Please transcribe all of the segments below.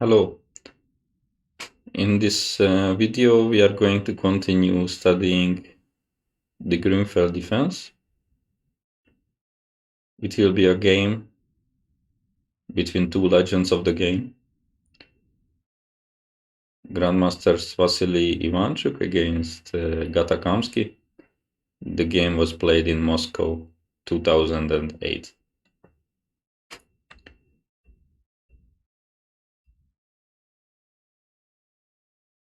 Hello. In this video, we are going to continue studying the Grünfeld defense. It will be a game between two legends of the game. Grandmasters Vassily Ivanchuk against Kamsky. The game was played in Moscow 2008.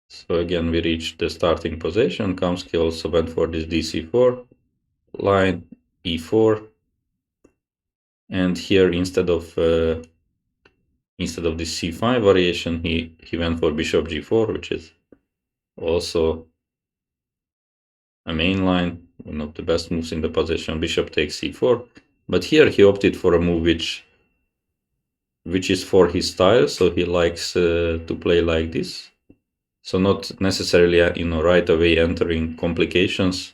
So again, we reached the starting position. Kamsky also went for this dc4, line e4, and here instead of this c5 variation, he went for bishop g4, which is also a main line, one of the best moves in the position. Bishop takes c4, but here he opted for a move which is for his style, so he likes to play like this. So not necessarily, right away entering complications.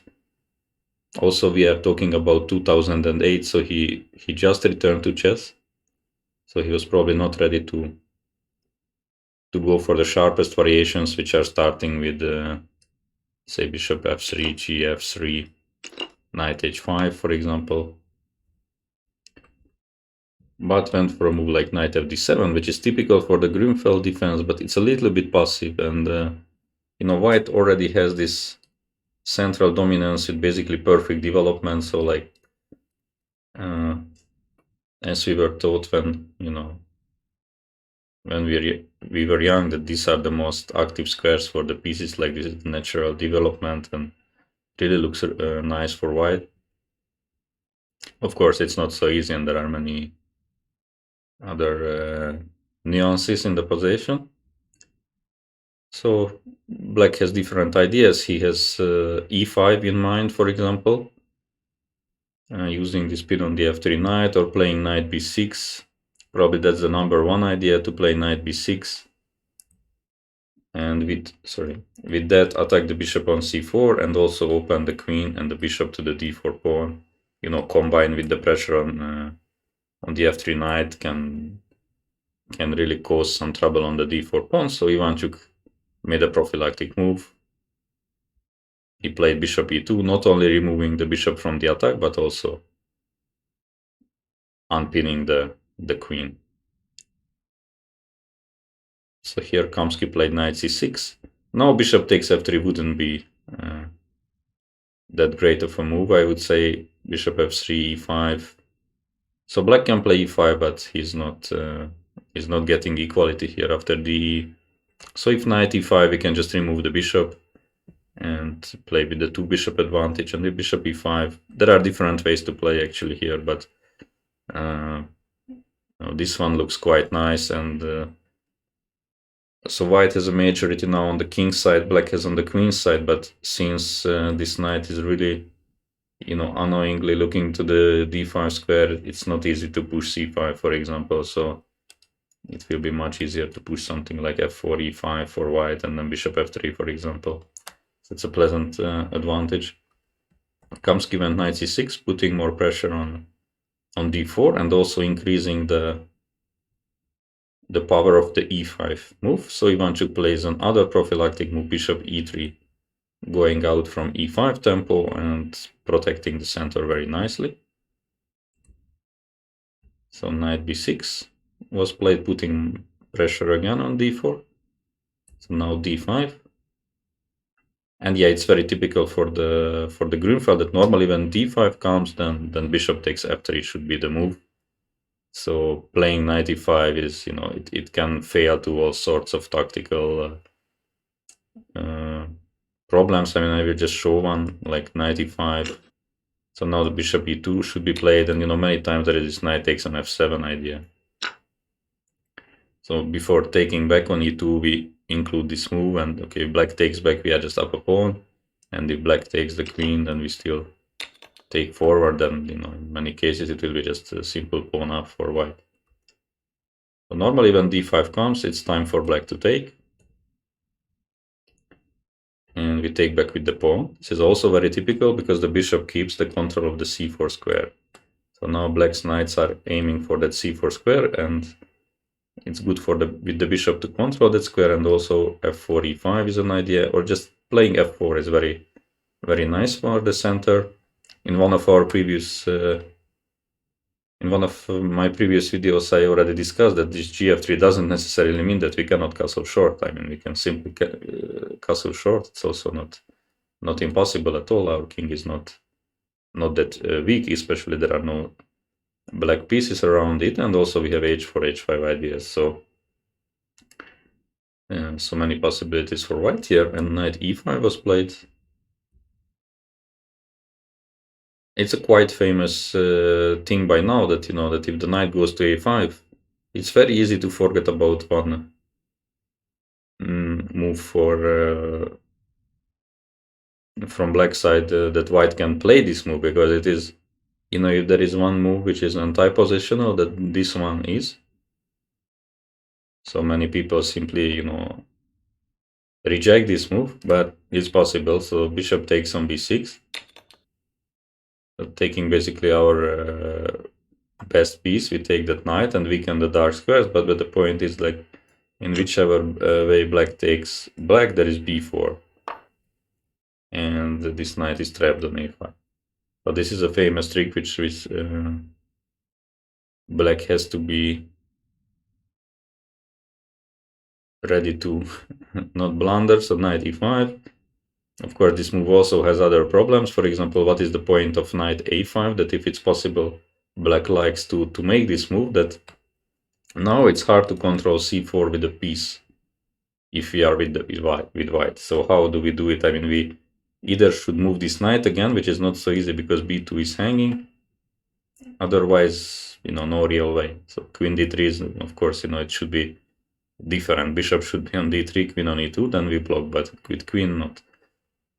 Also, we are talking about 2008, so he just returned to chess. So he was probably not ready to go for the sharpest variations, which are starting with, say, bishop f3, gf3, knight h5, for example. But went for a move like knight fd7, which is typical for the Grünfeld defense, but it's a little bit passive. And, white already has this central dominance with basically perfect development. So, like, as we were taught when, when we were young, that these are the most active squares for the pieces, like this is the natural development and really looks nice for white. Of course, it's not so easy, and there are many other nuances in the position. So black has different ideas. He has e5 in mind, for example, using the speed on the f3 knight, or playing knight b6. Probably that's the number one idea, to play knight b6. And with that, attack the bishop on c4 and also open the queen and the bishop to the d4 pawn. Combined with the pressure on the f3 knight can really cause some trouble on the d4 pawn. So Ivanchuk made a prophylactic move. He played bishop e2, not only removing the bishop from the attack, but also unpinning the queen. So here Kamsky played knight c6. Now bishop takes f3 wouldn't be that great of a move, I would say. Bishop f3, e5. So black can play e5, but he's not getting equality here after the. So if knight e5, we can just remove the bishop and play with the two bishop advantage. And the bishop e5, there are different ways to play actually here, but this one looks quite nice. And so white has a majority now on the king side, black has on the queen side, but since this knight is really, annoyingly looking to the d5 square, it's not easy to push c5, for example. So it will be much easier to push something like f4, e5 for white, and then bishop f3, for example. So it's a pleasant advantage. Kamsky went knight c6, putting more pressure on d4 and also increasing the power of the e5 move. So Ivanchuk plays another prophylactic move, bishop e3, going out from e5 tempo and protecting the center very nicely. So knight b6 was played, putting pressure again on d4. So now d5. And yeah, it's very typical for the Grünfeld that normally when d5 comes, then bishop takes f3 should be the move. So playing knight e5 is, it can fail to all sorts of tactical problems. I mean, I will just show one, like knight e5. So now the bishop e2 should be played, and many times there is this knight takes on f7 idea. So before taking back on e2, we include this move, and okay, if black takes back, we adjust up a pawn, and if black takes the queen, then we still take forward, and in many cases it will be just a simple pawn up for white. So normally when d5 comes, it's time for black to take. And we take back with the pawn. This is also very typical because the bishop keeps the control of the c4 square. So now black's knights are aiming for that c4 square, and it's good for with the bishop to control that square, and also f4 e5 is an idea, or just playing f4 is very, very nice for the center. In one of our previous in one of my previous videos, I already discussed that this gf3 doesn't necessarily mean that we cannot castle short. I mean, we can simply castle short. It's also not impossible at all. Our king is not that weak, especially there are no black pieces around it, and also we have h4, h5 ideas. So so many possibilities for white here, and knight e5 was played. It's a quite famous thing by now that that if the knight goes to a5, it's very easy to forget about one move from black side that white can play this move, because it is, if there is one move which is anti-positional, that this one is. So many people simply reject this move, but it's possible. So bishop takes on b6, taking basically our best piece. We take that knight and weaken the dark squares, but the point is, like, in whichever way black takes black, there is b4, and this knight is trapped on a5. But this is a famous trick which black has to be ready to not blunder. So knight e5. Of course, this move also has other problems. For example, what is the point of knight a5? That if it's possible, black likes to make this move, that now it's hard to control c4 with a piece if we are with white. So how do we do it? I mean, we either should move this knight again, which is not so easy because b2 is hanging. Otherwise, no real way. So queen d3 is, of course, it should be different. Bishop should be on d3, queen on e2, then we block, but with queen not.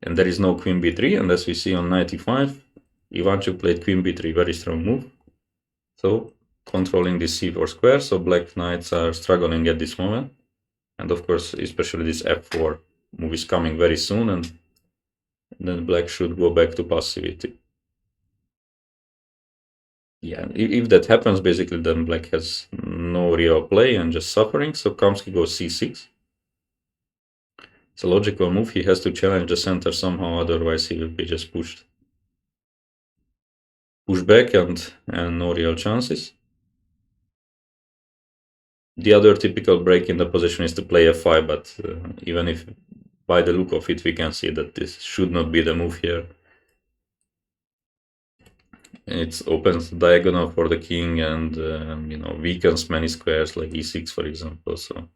And there is no queen b3, and as we see on knight e5, Ivanchuk played queen b3, very strong move. So controlling this c4 square, so black knights are struggling at this moment. And of course, especially this f4 move is coming very soon, and then black should go back to passivity. Yeah, if that happens, basically then black has no real play and just suffering. So Kamsky goes c6. It's a logical move. He has to challenge the center somehow, otherwise he will be just pushed back and no real chances. The other typical break in the position is to play f5, but even if by the look of it we can see that this should not be the move here. It opens the diagonal for the king and weakens many squares like e6, for example. So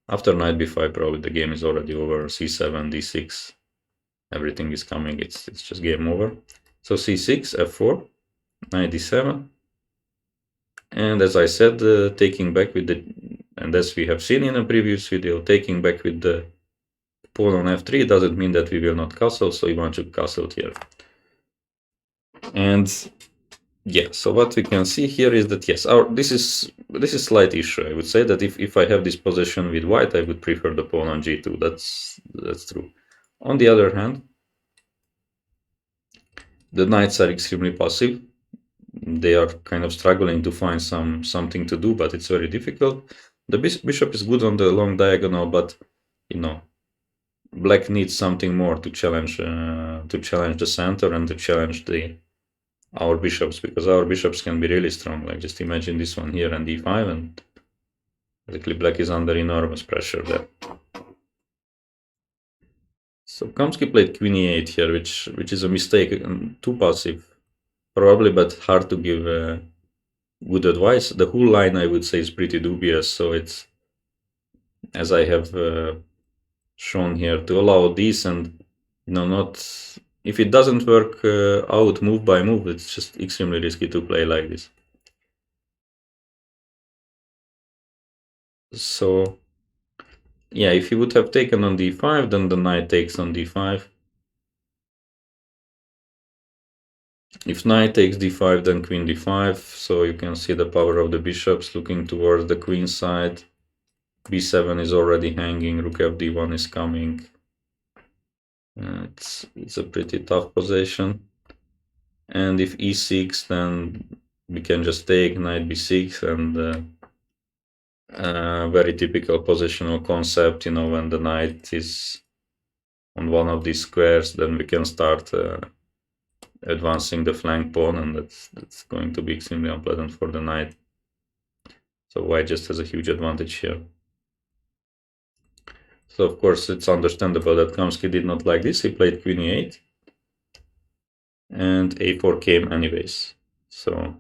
after knight b5, probably the game is already over. c7, d6, everything is coming. It's just game over. So c6, f4, knight d7, and as I said, taking back with the, and as we have seen in a previous video, taking back with the pawn on f3 doesn't mean that we will not castle. So Ivanchuk castled here. And yeah, so what we can see here is that yes, this is slight issue. I would say that if I have this position with white, I would prefer the pawn on g2. That's true. On the other hand, the knights are extremely passive. They are kind of struggling to find something to do, but it's very difficult. The bishop is good on the long diagonal, but black needs something more to challenge the center and to challenge our bishops, because our bishops can be really strong. Like, just imagine this one here and d5, and basically black is under enormous pressure there. So Kamsky played queen e8 here, which is a mistake, too passive probably, but hard to give good advice. The whole line, I would say, is pretty dubious. So it's, as I have shown here, to allow this and not, if it doesn't work out move by move, it's just extremely risky to play like this. So yeah, if he would have taken on d5, then the knight takes on d5. If knight takes d5, then queen d5. So you can see the power of the bishops looking towards the queen side. b7 is already hanging, rook fd1 is coming. It's a pretty tough position. And if e6, then we can just take knight b6, and Very typical positional concept, when the knight is on one of these squares, then we can start advancing the flank pawn, and that's going to be extremely unpleasant for the knight. So white just has a huge advantage here. So of course it's understandable that Kamsky did not like this. He played queen e8, and a4 came anyways. So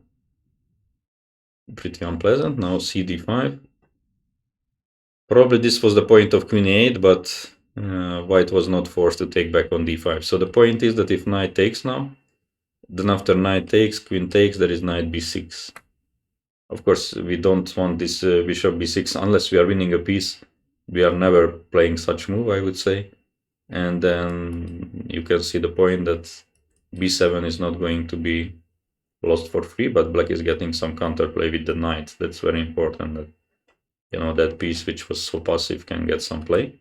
pretty unpleasant. Now cd5. Probably this was the point of queen e8, but white was not forced to take back on d5. So the point is that if knight takes now, then after knight takes, queen takes, there is knight b6. Of course, we don't want this bishop b6 unless we are winning a piece. We are never playing such move, I would say. And then you can see the point that b7 is not going to be lost for free, but black is getting some counterplay with the knight. That's very important that, that piece which was so passive can get some play.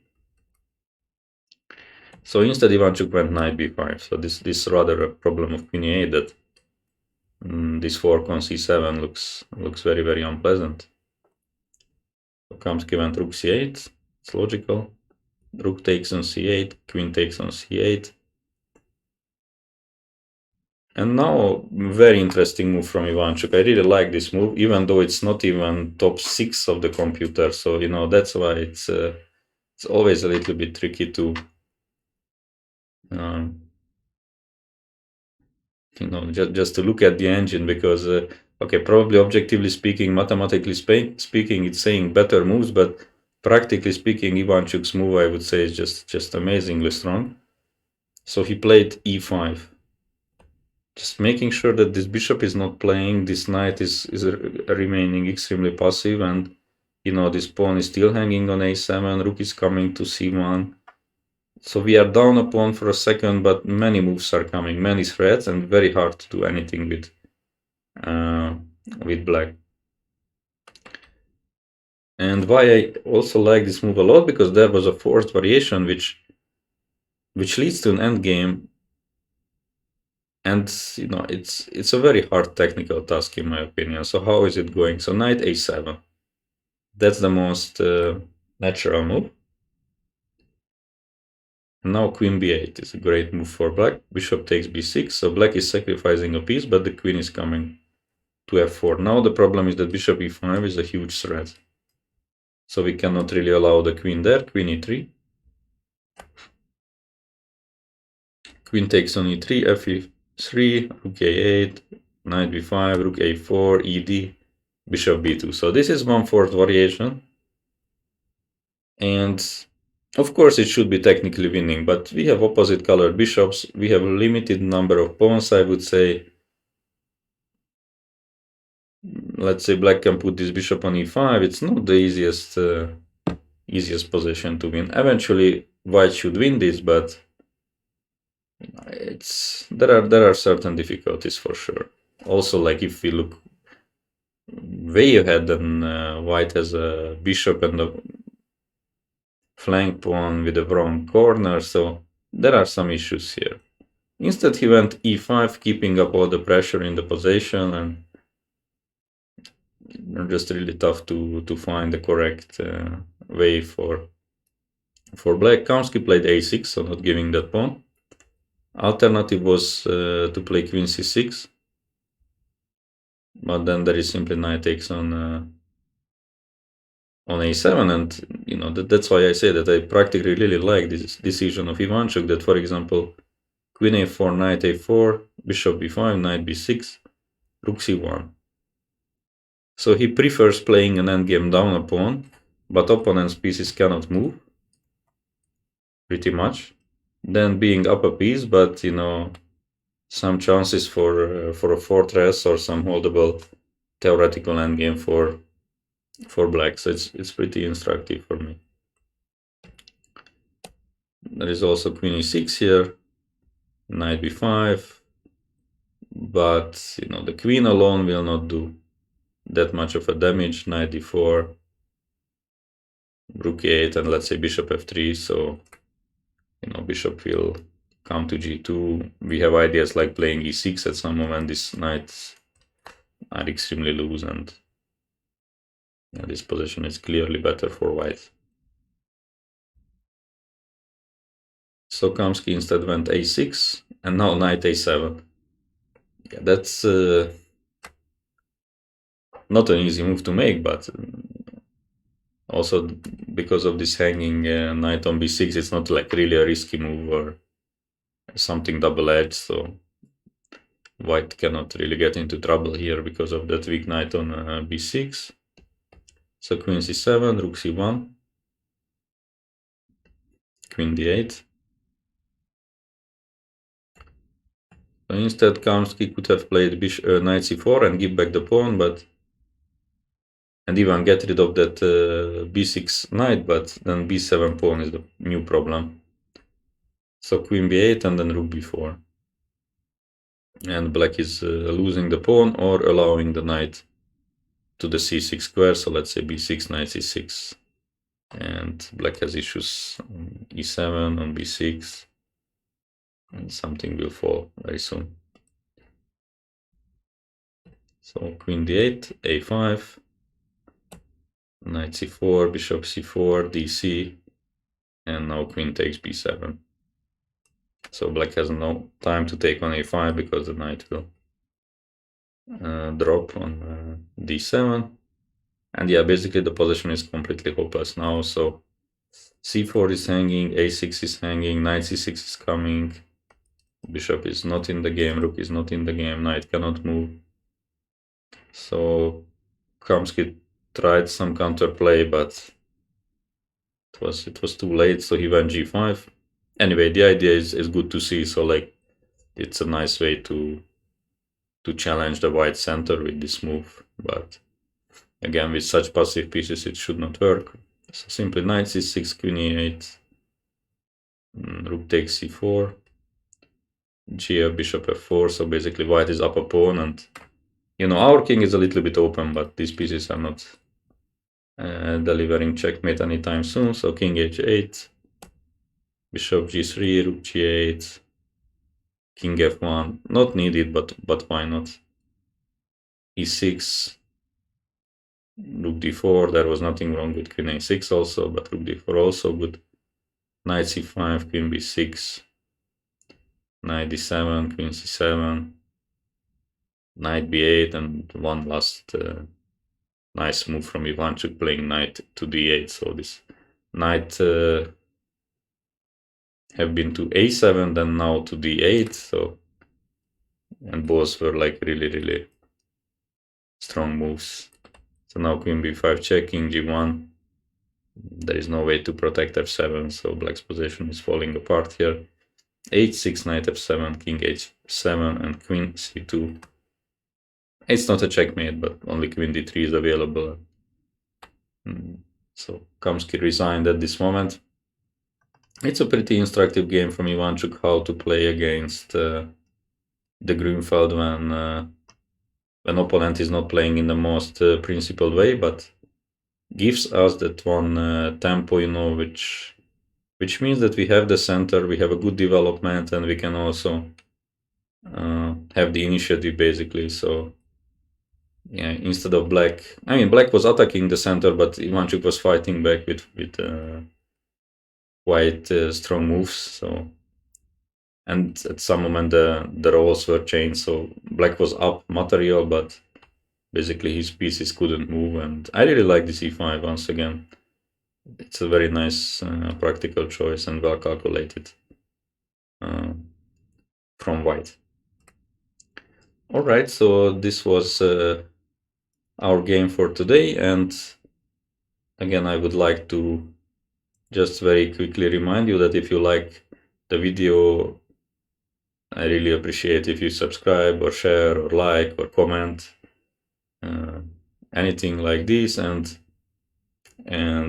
So instead Ivanchuk went knight b5. So this rather a problem of queen e8 that this fork on c7 looks very, very unpleasant. So Kamsky went rook c8. It's logical. Rook takes on c8, queen takes on c8. And now, very interesting move from Ivanchuk. I really like this move, even though it's not even top 6 of the computer. So, that's why it's always a little bit tricky to, just to look at the engine, because, okay, probably objectively speaking, mathematically speaking, it's saying better moves, but practically speaking, Ivanchuk's move, I would say, is just amazingly strong. So he played e5. Just making sure that this bishop is not playing, this knight is remaining extremely passive, and this pawn is still hanging on a7, rook is coming to c1. So we are down a pawn for a second, but many moves are coming, many threats, and very hard to do anything with black. And why I also like this move a lot, because there was a forced variation which leads to an endgame. And it's a very hard technical task in my opinion. So how is it going? So knight a7. That's the most natural move. Now queen b8 is a great move for black. Bishop takes b6. So black is sacrificing a piece, but the queen is coming to f4. Now the problem is that bishop e5 is a huge threat. So we cannot really allow the queen there. Queen e3. Queen takes on e3, f3, rook a8, knight b5, rook a4, ed, bishop b2. So this is one forced variation. And of course it should be technically winning, but we have opposite colored bishops. We have a limited number of pawns, I would say. Let's say black can put this bishop on e5. It's not the easiest position to win. Eventually white should win this, but there are certain difficulties for sure. Also, like if we look way ahead, then white has a bishop and a flank pawn with a wrong corner, so there are some issues here. Instead he went e5, keeping up all the pressure in the position, and just really tough to find the correct way for black. Kamsky played a6, so not giving that pawn. Alternative was to play queen c6, but then there is simply knight takes on a7, and that's why I say that I practically really like this decision of Ivanchuk, that for example queen a4, knight a4, bishop b5, knight b6, rook c1. So he prefers playing an endgame down a pawn, but opponent's pieces cannot move pretty much, then being up a piece, but some chances for a fortress or some holdable theoretical endgame for black. So it's pretty instructive for me. There is also queen e6 here, knight b5, but the queen alone will not do that much of a damage. Knight d4, rook e8, and let's say bishop f3. So bishop will come to g2. We have ideas like playing e6 at some moment. These knights are extremely loose, and Yeah, this position is clearly better for white. So Kamsky instead went a6, and now knight a7. Yeah, that's not an easy move to make, but also because of this hanging knight on b6, it's not like really a risky move or something double-edged, so white cannot really get into trouble here because of that weak knight on b6. So queen c7, rook c1, queen d8. So instead, Kamsky could have played knight c4 and give back the pawn, and even get rid of that b6 knight, but then b7 pawn is the new problem. So queen b8 and then rook b4. And black is losing the pawn or allowing the knight to the c6 square, so let's say b6, knight c6. And black has issues on e7, on b6, and something will fall very soon. So queen d8, a5, knight c4, bishop c4, dc, and now queen takes b7. So black has no time to take on a5 because the knight will drop on d7. And yeah, basically the position is completely hopeless now. So c4 is hanging, a6 is hanging, knight c6 is coming, bishop is not in the game, rook is not in the game, knight cannot move. So Kamsky tried some counterplay, but it was too late, so he went g5. Anyway, the idea is good to see, so like it's a nice way to challenge the white center with this move, but again, with such passive pieces, it should not work. So simply knight c6, queen e8, rook takes c4, g bishop f4. So basically, white is up a pawn, and our king is a little bit open, but these pieces are not delivering checkmate anytime soon. So king h8, bishop g3, rook g8, king f1. Not needed, but why not? e6. Rook d4, there was nothing wrong with queen a6 also, but rook d4 also good. Knight c5, queen b6, knight d7, queen c7, knight b8, and one last nice move from Ivanchuk playing knight to d8. So this knight have been to a7, then now to d8. So, and both were like really strong moves. So now queen b5 checking, g1. There is no way to protect f7, so black's position is falling apart here. h6, knight f7, king h7, and queen c2. It's not a checkmate, but only queen d3 is available. So Kamsky resigned at this moment. It's a pretty instructive game from Ivanchuk how to play against the Grünfeld when opponent is not playing in the most principled way, but gives us that one tempo, which means that we have the center, we have a good development, and we can also have the initiative basically. So yeah, instead of black, black was attacking the center, but Ivanchuk was fighting back with quite strong moves. So, and at some moment the roles were changed. So black was up material, but basically his pieces couldn't move. And I really like this e5 once again. It's a very nice practical choice and well calculated from white. All right, so this was our game for today, and again I would like to just very quickly remind you that if you like the video, I really appreciate if you subscribe or share or like or comment, anything like this, and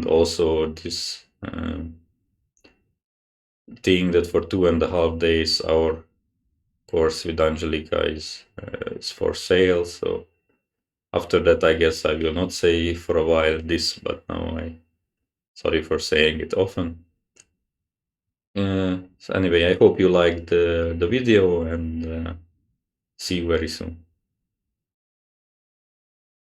also this thing that for 2.5 days our course with Angelica is for sale. So after that, I guess I will not say for a while this, but now sorry for saying it often. So anyway, I hope you liked the video, and see you very soon.